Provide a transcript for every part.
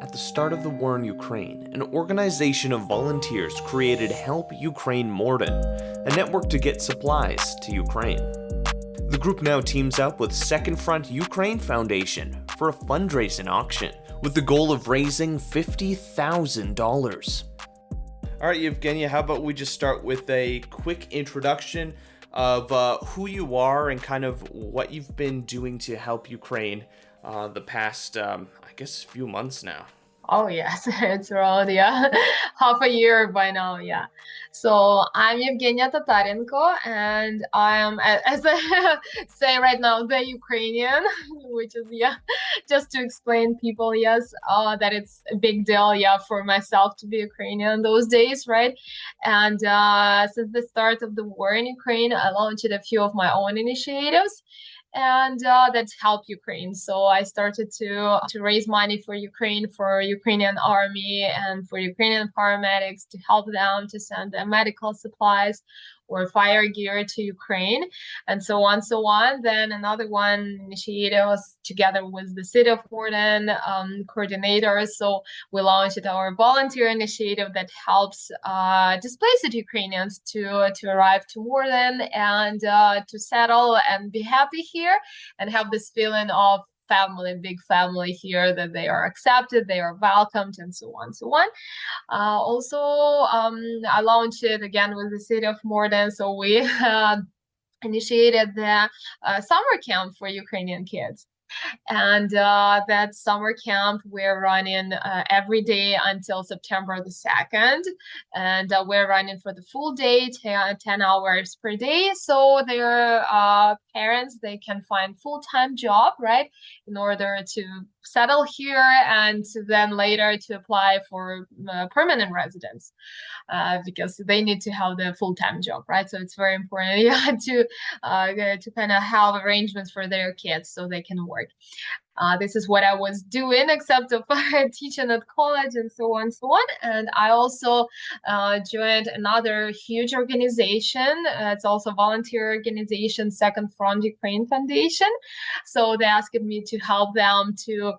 At the start of the war in Ukraine, an organization of volunteers created Help Ukraine Morden, a network to get supplies to Ukraine. The group now teams up with Second Front Ukraine Foundation for a fundraising auction, with the goal of raising $50,000. All right, Yevgenia, how about we just start with a quick introduction of who you are and kind of what you've been doing to help Ukraine the past, few months now. Oh yes, it's around half a year by now. Yeah. So I'm Evgenia Tatarenko, and I am, as I say right now, the Ukrainian, which is just to explain people, yes, that it's a big deal, for myself to be Ukrainian those days, right? And since the start of the war in Ukraine, I launched a few of my own initiatives and that helped Ukraine. So I started to raise money for Ukraine, for Ukrainian army, and for Ukrainian paramedics to help them to send them medical supplies or fire gear to Ukraine, and so on, so on. Then another one initiated was together with the city of Morden coordinators. So we launched our volunteer initiative that helps displaced Ukrainians to arrive to Morden and to settle and be happy here and have this feeling of family, big family here, that they are accepted, they are welcomed, and so on, so on. Also, I launched it again with the city of Morden, so we initiated the summer camp for Ukrainian kids. And that summer camp we're running every day until September the 2nd. And we're running for the full day, 10 hours per day. So their parents, they can find full-time job, right, in order to settle here and then later to apply for permanent residence because they need to have the full-time job, right? So it's very important to kind of have arrangements for their kids so they can work. This is what I was doing, except of teaching at college and so on, so on. And I also joined another huge organization. It's also a volunteer organization, Second Front Ukraine Foundation. So they asked me to help them to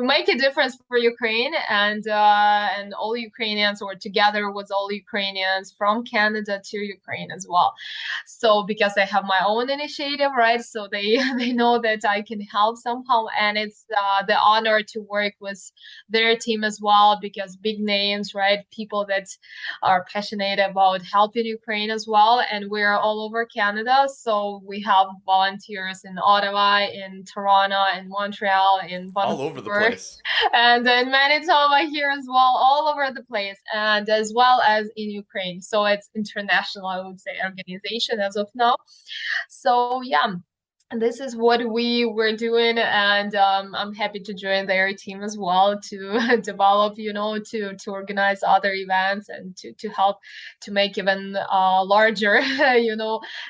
make a difference for Ukraine and all Ukrainians, or together with all Ukrainians from Canada to Ukraine as well. So because I have my own initiative, right? So they they know that I can help somehow, and it's the honor to work with their team as well, because big names, right? People that are passionate about helping Ukraine as well, and we're all over Canada. So we have volunteers in Ottawa, in Toronto, in Montreal, in All over the Vancouver, place. and in Manitoba here as well, all over the place, and as well as in Ukraine. So it's international, I would say, organization as of now. So yeah, this is what we were doing, and I'm happy to join their team as well to develop, to organize other events and to help to make even larger,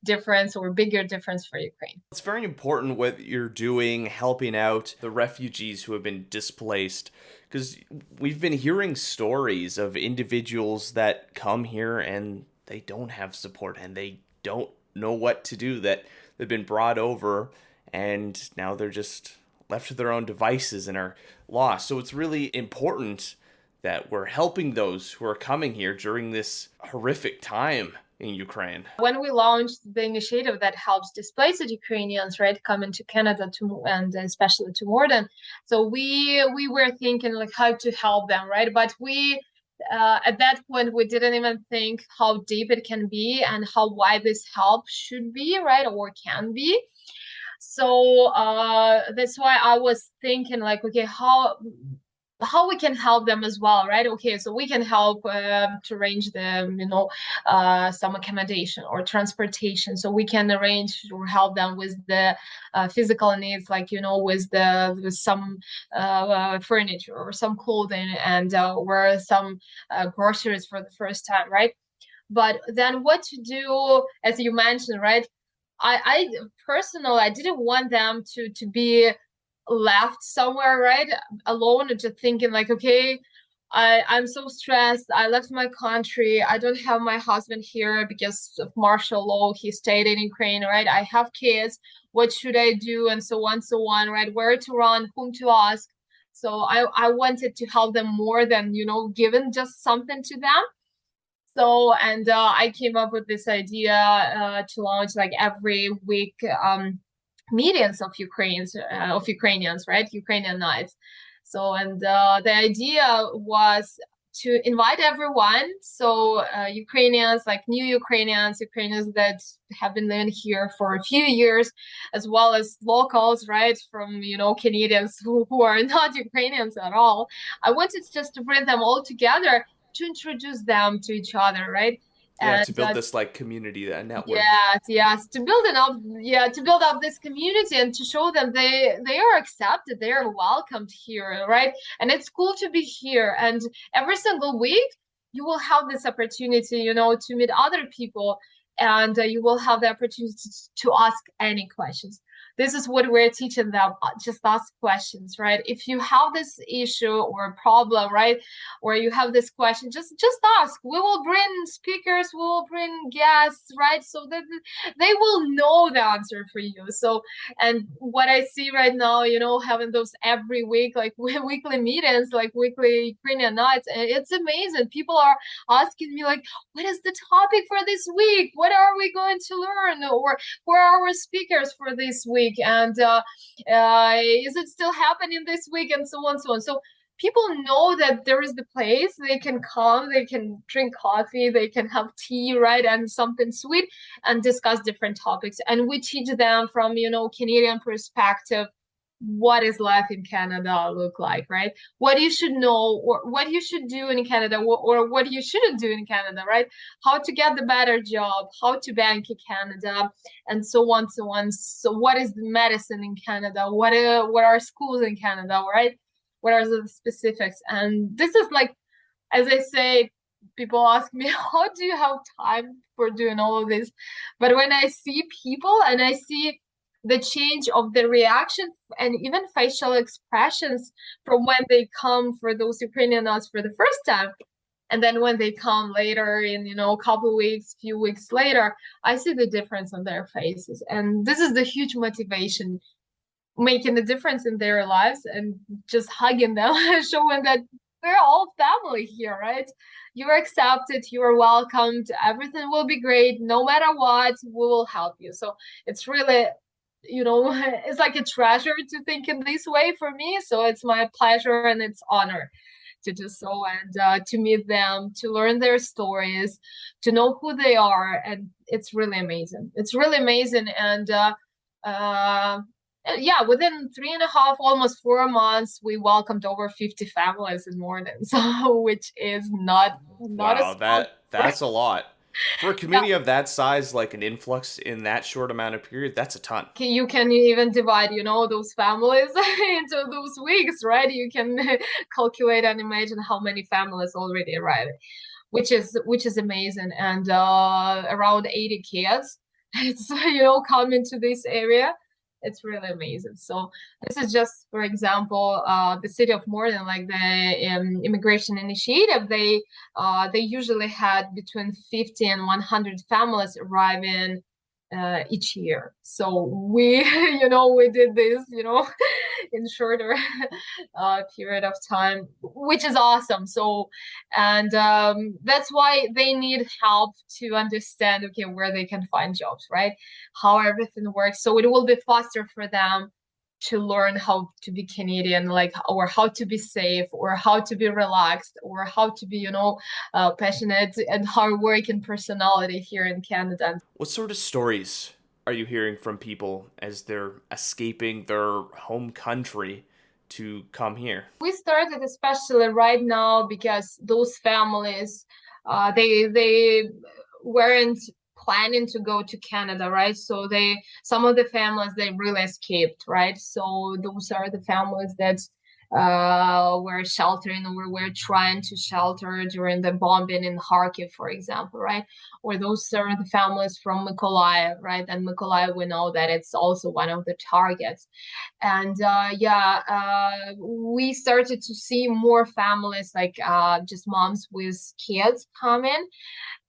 difference or bigger difference for Ukraine. It's very important what you're doing, helping out the refugees who have been displaced, because we've been hearing stories of individuals that come here and they don't have support and they don't know what to do, that they've been brought over and now they're just left to their own devices and are lost. So it's really important that we're helping those who are coming here during this horrific time in Ukraine. When we launched the initiative that helps displaced Ukrainians, right, coming to Canada and especially to Morden, so we were thinking like how to help them, right? But we at that point we didn't even think how deep it can be and how wide this help should be, right, or can be. So that's why I was thinking like, okay, how we can help them as well, right? Okay, so we can help to arrange them, some accommodation or transportation. So we can arrange or help them with the physical needs, like with some furniture or some clothing and or some groceries for the first time, right? But then what to do, as you mentioned, right? I personally, I didn't want them to be left somewhere, right, alone, and just thinking like, okay, I'm so stressed. I left my country. I don't have my husband here because of martial law. He stayed in Ukraine, right? I have kids. What should I do? And so on, so on, right? Where to run, whom to ask. So I wanted to help them more than, giving just something to them. So, and I came up with this idea to launch like every week meetings of Ukrainians, right? Ukrainian nights. So, and the idea was to invite everyone. So, Ukrainians, like new Ukrainians, Ukrainians that have been living here for a few years, as well as locals, right? From, Canadians who are not Ukrainians at all. I wanted just to bring them all together to introduce them to each other, right? Yeah, And to build this like community, that network. yes, yes, to build to build up this community and to show them they are accepted, they are welcomed here, right? And it's cool to be here. And every single week, you will have this opportunity, to meet other people, and you will have the opportunity to ask any questions. This is what we're teaching them. Just ask questions, right? If you have this issue or problem, right, or you have this question, just ask. We will bring speakers, we will bring guests, right, so that they will know the answer for you. So, and what I see right now, having those every week, like weekly meetings, like weekly Ukrainian nights, it's amazing. People are asking me like, what is the topic for this week? What are we going to learn? Or where are our speakers for this week? And is it still happening this week? And so on, so on. So people know that there is the place they can come, they can drink coffee, they can have tea, right, and something sweet, and discuss different topics. And we teach them from, Canadian perspective, what is life in Canada look like, right? What you should know, or what you should do in Canada, or what you shouldn't do in Canada, right? How to get the better job, how to bank in Canada, and so on, so on. So what is the medicine in Canada? What are schools in Canada, right? What are the specifics? And this is like, as I say, people ask me, how do you have time for doing all of this? But when I see people and I see the change of the reaction and even facial expressions from when they come for those Ukrainian nuts for the first time, and then when they come later in, a couple weeks, few weeks later, I see the difference on their faces. And this is the huge motivation, making the difference in their lives and just hugging them, showing that we're all family here, right? You're accepted, you're welcomed, everything will be great. No matter what, we will help you. So it's really, it's like a treasure to think in this way for me. So it's my pleasure and it's honor to do so, and to meet them, to learn their stories, to know who they are. And it's really amazing. It's really amazing. And uh, yeah, within 3.5, almost 4 months, we welcomed over 50 families in Morden. So, which is not a Wow, small number. that's a lot. For a Yeah, community of that size, like an influx in that short amount of period, that's a ton. you can even divide, those families into those weeks, right? You can calculate and imagine how many families already arrived, which is amazing. And around 80 kids, it's coming to this area. It's really amazing. So this is just, for example, the city of Morden, like the immigration initiative. They usually had between 50 and 100 families arriving each year. So we, we did this, in shorter period of time, which is awesome. So, and that's why they need help to understand, okay, where they can find jobs, right? How everything works. So it will be faster for them to learn how to be Canadian, like, or how to be safe, or how to be relaxed, or how to be, passionate and hardworking personality here in Canada. What sort of stories are you hearing from people as they're escaping their home country to come here? We started especially right now because those families, they weren't planning to go to Canada, right? So some of the families, they really escaped, right? So those are the families that were sheltering, or were trying to shelter during the bombing in Kharkiv, for example, right? Or those are the families from Mykolaiv, right? And Mykolaiv, we know that it's also one of the targets. And yeah, we started to see more families, like just moms with kids coming,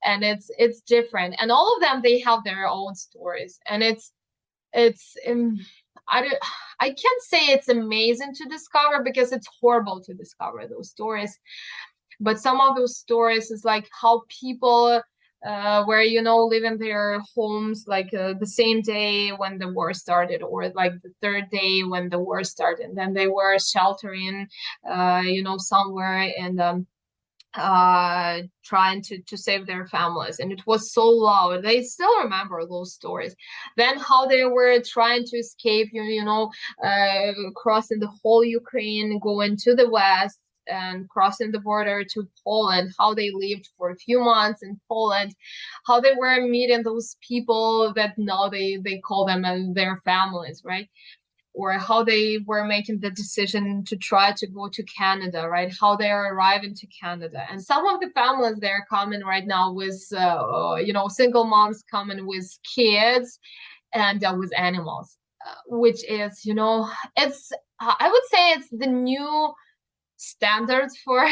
and it's different. And all of them, they have their own stories, and it's I don't, I can't say it's amazing to discover because it's horrible to discover those stories. But some of those stories is like how people were, living their homes like the same day when the war started, or like the third day when the war started. And then they were sheltering, somewhere, and trying to save their families, and it was so loud. They still remember those stories. Then how they were trying to escape, crossing the whole Ukraine, going to the west and crossing the border to Poland, how they lived for a few months in Poland, how they were meeting those people that now they call them their families, right? Or how they were making the decision to try to go to Canada, right? How they are arriving to Canada. And some of the families they're coming right now with, single moms coming with kids and with animals, which is, it's, I would say it's the new standards for,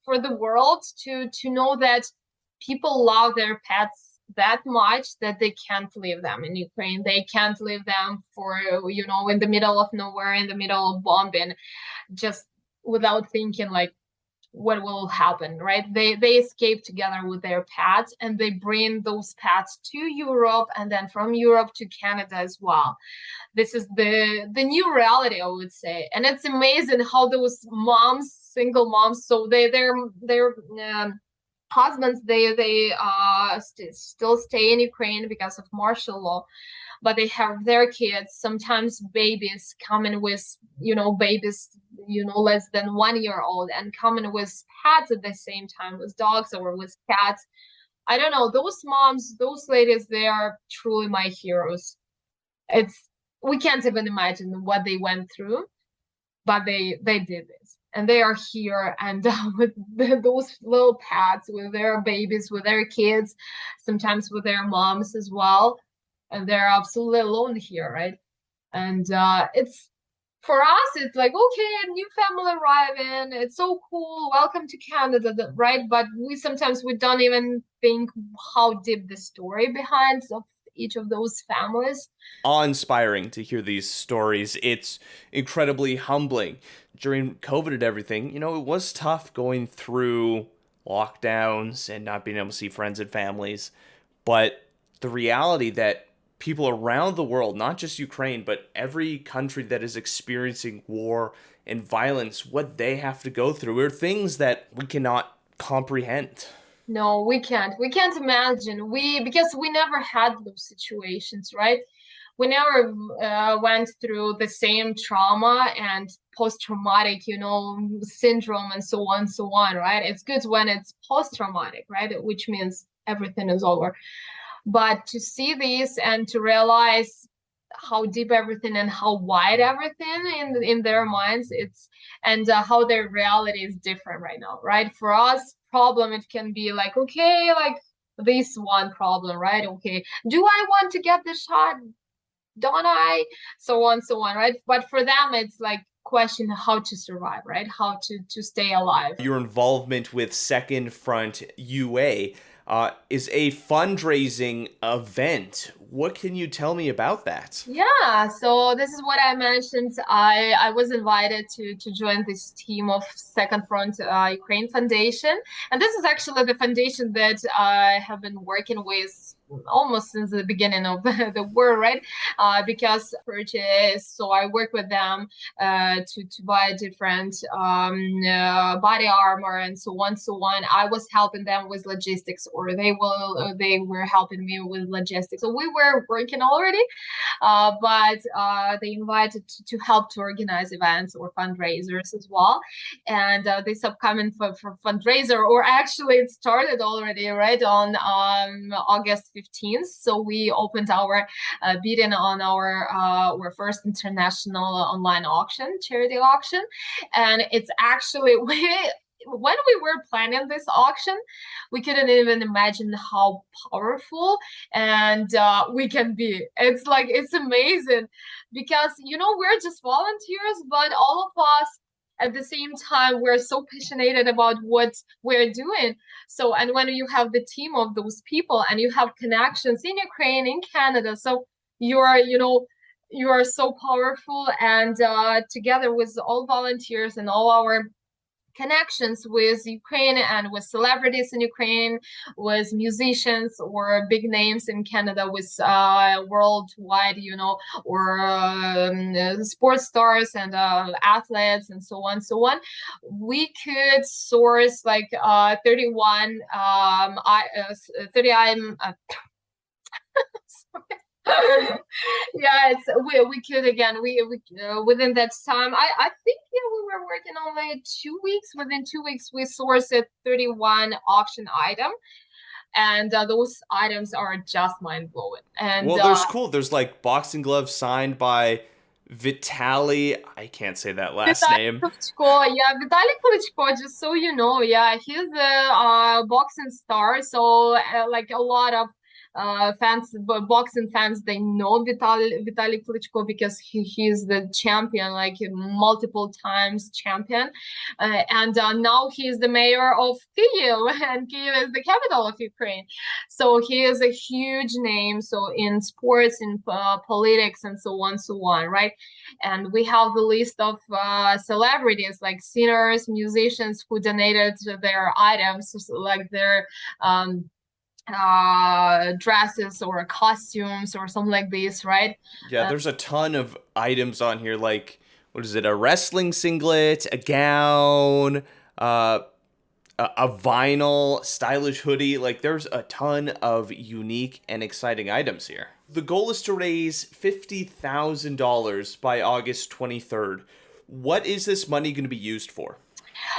for the world to know that people love their pets that much that they can't leave them in Ukraine. They can't leave them for, in the middle of nowhere, in the middle of bombing, just without thinking like what will happen, right? They escape together with their pets, and they bring those pets to Europe, and then from Europe to Canada as well. This is the new reality, I would say. And it's amazing how those moms, single moms, so they're husbands, they still stay in Ukraine because of martial law, but they have their kids, sometimes babies coming with, babies, less than 1 year old, and coming with pets at the same time, with dogs or with cats. I don't know, those moms, those ladies, they are truly my heroes. It's, we can't even imagine what they went through, but they did this, and they are here, and with those little pets, with their babies, with their kids, sometimes with their moms as well, and they're absolutely alone here, right? And it's, for us, it's like, okay, a new family arriving, it's so cool, welcome to Canada, right? But we don't even think how deep the story behind of each of those families. Awe-inspiring to hear these stories. It's incredibly humbling. During COVID and everything, it was tough going through lockdowns and not being able to see friends and families. But the reality that people around the world, not just Ukraine, but every country that is experiencing war and violence, what they have to go through are things that we cannot comprehend. No, we can't. We can't imagine. Because we never had those situations, right? We never went through the same trauma and post-traumatic, syndrome, and so on, so on, right? It's good when it's post-traumatic, right? Which means everything is over. But to see this and to realize how deep everything and how wide everything in their minds, it's, and how their reality is different right now, right? For us, problem, it can be like, okay, like this one problem, right? Okay, do I want to get the shot? Don't I? So on, so on, right? But for them, it's like question how to survive, right? How to stay alive. Your involvement with Second Front UA is a fundraising event. What can you tell me about that? Yeah, so this is what I mentioned. I was invited to join this team of Second Front Ukraine Foundation, and this is actually the foundation that I have been working with almost since the beginning of the war, right? Because purchase, so I work with them to buy different body armor and so on, so on. I was helping them with logistics, or they were helping me with logistics. So we were working already, but they invited to help to organize events or fundraisers as well. And this upcoming for fundraiser, or actually it started already, right, on August 15th. So we opened our bidding on our first international online auction, charity auction, and it's actually when we were planning this auction, we couldn't even imagine how powerful and we can be. It's like, it's amazing because, we're just volunteers, but all of us at the same time, we're so passionate about what we're doing. So, and when you have the team of those people and you have connections in Ukraine, in Canada, so you're, You are so powerful, and together with all volunteers and all our connections with Ukraine and with celebrities in Ukraine, with musicians or big names in Canada, with worldwide, or sports stars and athletes and so on, so on. We could source like 31 30 yeah, we could again we within that time. I think we were working on like 2 weeks. Within 2 weeks we sourced 31 auction item, and those items are just mind-blowing. And Well, there's like boxing gloves signed by Vitaly, I can't say that last Vitaly name. Klitschko, yeah, Vitaly Klitschko, just so you know, yeah, he's a boxing star. So like a lot of fans, boxing fans, they know Vitaly Klitschko because he is the champion, like multiple times champion, and now he is the mayor of Kyiv, and Kyiv is the capital of Ukraine. So he is a huge name. So in sports, in politics, and so on, right? And we have the list of celebrities like singers, musicians who donated their items, like their dresses or costumes or something like this, right? Yeah, there's a ton of items on here, like, what is it, a wrestling singlet, a gown, a vinyl, stylish hoodie. Like, there's a ton of unique and exciting items here. The goal is to raise $50,000 by August 23rd. What is this money going to be used for?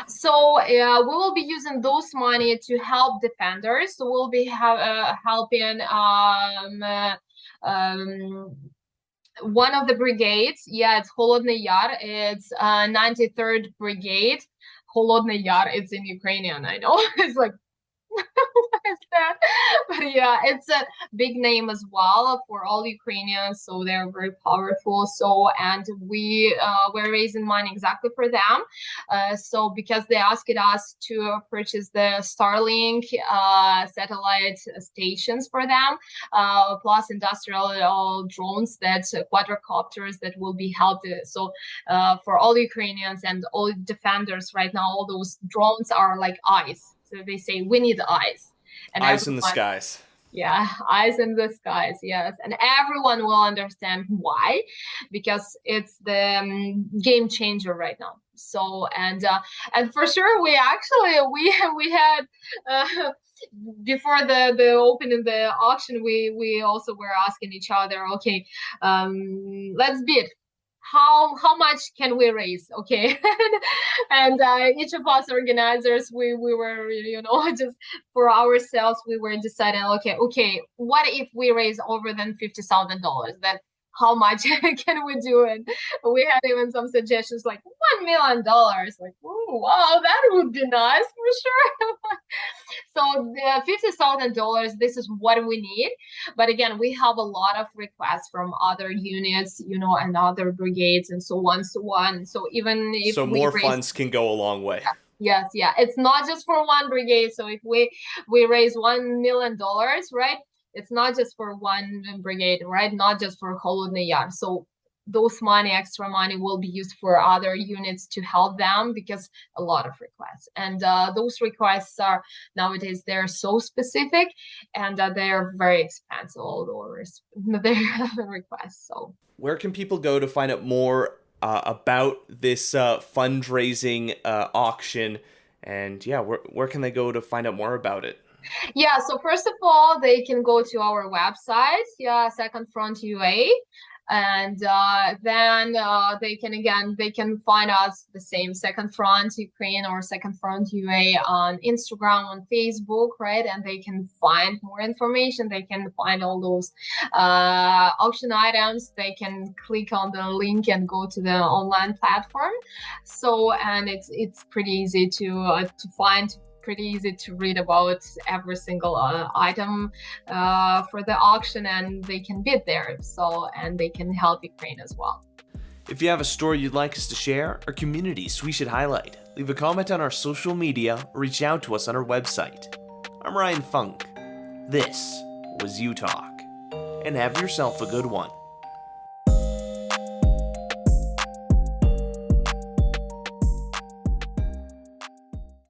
So we will be using those money to help defenders. So we'll be helping one of the brigades. Yeah, it's Holodny Yar. It's 93rd Brigade. Holodny Yar. It's in Ukrainian. I know. It's like what is that? But yeah, it's a big name as well for all Ukrainians, so they're very powerful. So, and we're raising money exactly for them. So because they asked us to purchase the Starlink satellite stations for them, plus industrial drones, that quadricopters that will be helped. So for all Ukrainians and all defenders right now, all those drones are like eyes. So they say we need eyes, and Eyes in everyone, the skies. yeah, eyes in the skies, yes, and everyone will understand why, because it's the game changer right now. So and for sure, we actually we had. Before the opening the auction, we also were asking each other, okay, let's bid, how much can we raise, okay? And each of us organizers, we were just for ourselves, we were deciding, okay, what if we raise over than $50,000, then how much can we do? And we had even some suggestions like $1 million, like, oh wow, that would be nice for sure. So the $50,000, this is what we need. But again, we have a lot of requests from other units, and other brigades and so on, so on. So even if So more funds can go a long way. Yes, yeah. It's not just for one brigade. So if we raise $1 million, right? It's not just for one brigade, right? Not just for Holodny Yar. So those extra money will be used for other units to help them, because a lot of requests, and those requests are nowadays, they're so specific, and they're very expensive, all those their requests. So where can people go to find out more about this fundraising auction? And yeah, where can they go to find out more about it? Yeah, so first of all, they can go to our website, yeah, Second Front UA, and then they can find us the same, Second Front Ukraine or Second Front UA, on Instagram, on Facebook, right? And they can find more information. They can find all those auction items. They can click on the link and go to the online platform. So, and it's pretty easy to find, pretty easy to read about every single item for the auction, and they can bid there. So, and they can help Ukraine as well. If you have a story you'd like us to share, or communities we should highlight, leave a comment on our social media or reach out to us on our website. I'm Ryan Funk. This was You Talk, and have yourself a good one.